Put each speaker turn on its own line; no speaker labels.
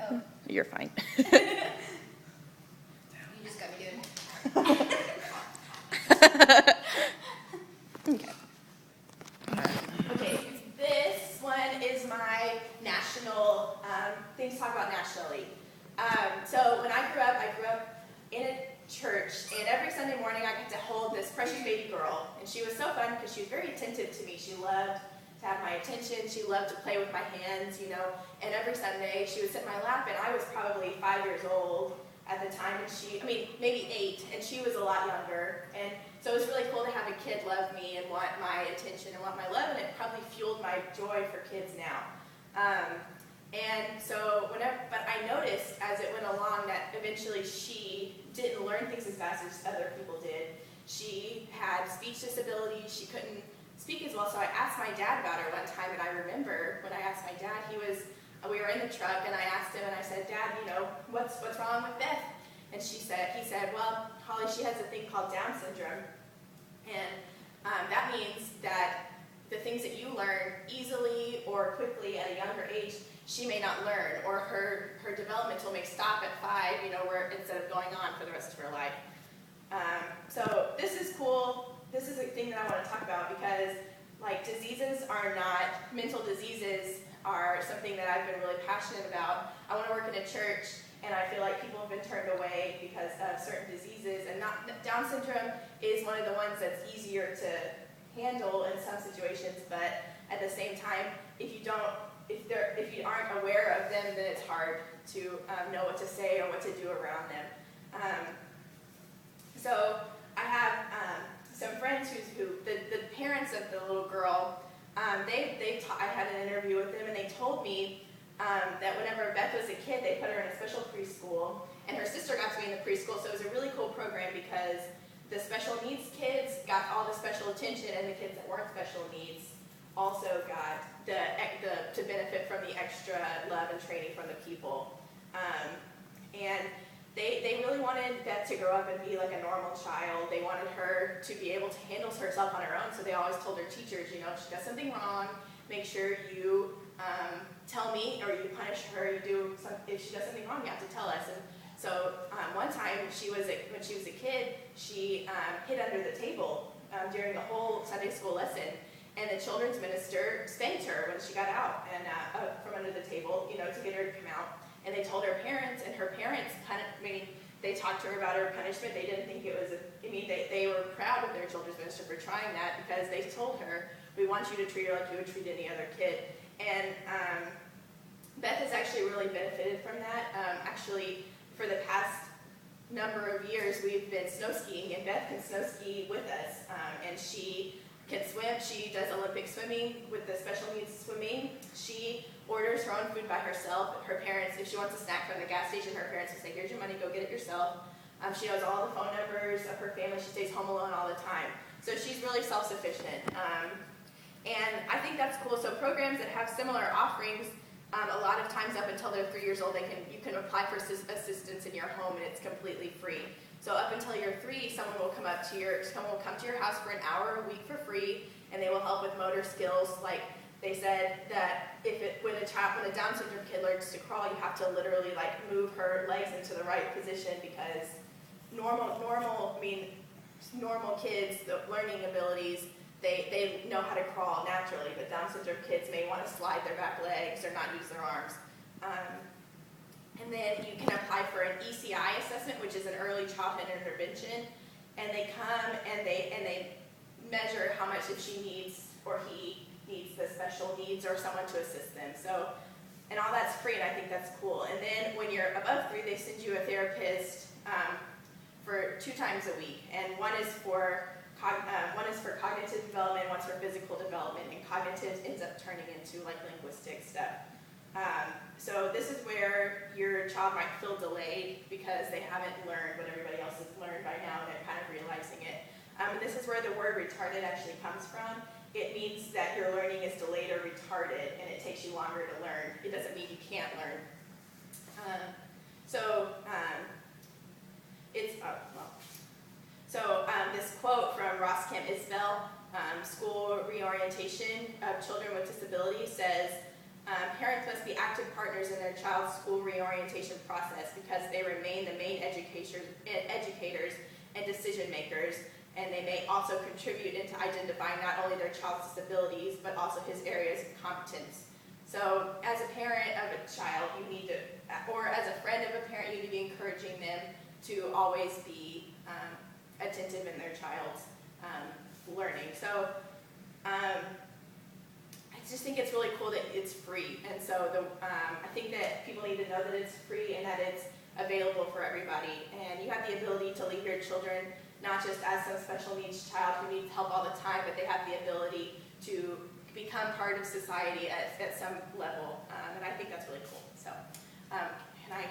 Oh.
You're fine.
You just got me doing.
Okay.
Okay, this one is my national thing to talk about nationally. So when I grew up in a church, and every Sunday morning I got to hold this precious baby girl, and she was so fun because she was very attentive to me. She loved to have my attention. She loved to play with my hands, and every Sunday she would sit in my lap, and I was probably 5 years old at the time, and maybe 8, and she was a lot younger, and so it was really cool to have a kid love me and want my attention and want my love, and it probably fueled my joy for kids now. But I noticed as it went along that eventually she didn't learn things as fast as other people did. She had speech disabilities. She couldn't speak as well, so I asked my dad about her one time, and I remember when I asked my dad, we were in the truck, and I asked him, and I said, Dad, what's wrong with Beth? And he said, well, Holly, she has a thing called Down syndrome, and that means that the things that you learn easily or quickly at a younger age, she may not learn, or her developmental may stop at 5, where instead of going on for the rest of her life. So this is cool. This is a thing that I want to talk about because, mental diseases are something that I've been really passionate about. I want to work in a church, and I feel like people have been turned away because of certain diseases, and Down syndrome is one of the ones that's easier to handle in some situations, but at the same time, if you aren't aware of them, then it's hard to know what to say or what to do around them. So I have some friends who the parents of the little girl, I had an interview with them, and they told me that whenever Beth was a kid, they put her in a special preschool, and her sister got to be in the preschool, so it was a really cool program because the special needs kids got all the special attention, and the kids that weren't special needs also got to benefit from the extra love and training from the people. And they really wanted Beth to grow up and be like a normal child. They wanted her to be able to handle herself on her own, so they always told their teachers, if she does something wrong, make sure you tell me, or you punish her. If she does something wrong, you have to tell us. And so one time, when she was a kid, she hid under the table during the whole Sunday school lesson, and the children's minister spanked her when she got out and from under the table, to get her to come out. And they told her parents, and her parents they talked to her about her punishment. They didn't think it was they were proud of their children's minister for trying that, because they told her, we want you to treat her like you would treat any other kid. And Beth has actually really benefited from that. Actually, for the past number of years, we've been snow skiing, and Beth can snow ski with us. And she can swim. She does Olympic swimming with the special needs swimming. She orders her own food by herself. Her parents, if she wants a snack from the gas station, her parents will say, here's your money, go get it yourself. She knows all the phone numbers of her family. She stays home alone all the time. So she's really self-sufficient. And I think that's cool. So programs that have similar offerings, a lot of times up until they're 3 years old, you can apply for assistance in your home, and it's completely free. So up until you're 3, someone will come to your house for an hour a week for free, and they will help with motor skills. Like they said that when a Down syndrome kid learns to crawl, you have to literally move her legs into the right position, because normal kids, the learning abilities, they know how to crawl naturally, but Down syndrome kids may want to slide their back legs or not use their arms. And then you can apply for an ECI assessment, which is an early childhood intervention, and they come and they measure how much if she needs or he needs the special needs or someone to assist them. So, and all that's free, and I think that's cool. And then when you're above 3, they send you a therapist for 2 times a week, and one is for cognitive development, one's for physical development, and cognitive ends up turning into linguistic stuff. So this is where your child might feel delayed because they haven't learned what everybody else has learned by now, and they're kind of realizing it. And this is where the word retarded actually comes from. It means that your learning is delayed or retarded, and it takes you longer to learn. It doesn't mean you can't learn. This quote from Ross Kemp Isbell, School Reorientation of Children with Disabilities, says, active partners in their child's school reorientation process because they remain the main educators and decision makers, and they may also contribute into identifying not only their child's disabilities, but also his areas of competence. So as a parent of a child, you need to, or as a friend of a parent, you need to be encouraging them to always be attentive in their child's learning. So I just think it's really cool that it's free. And so I think that people need to know that it's free and that it's available for everybody. And you have the ability to leave your children not just as some special needs child who needs help all the time, but they have the ability to become part of society at some level. And I think that's really cool. So, sorry.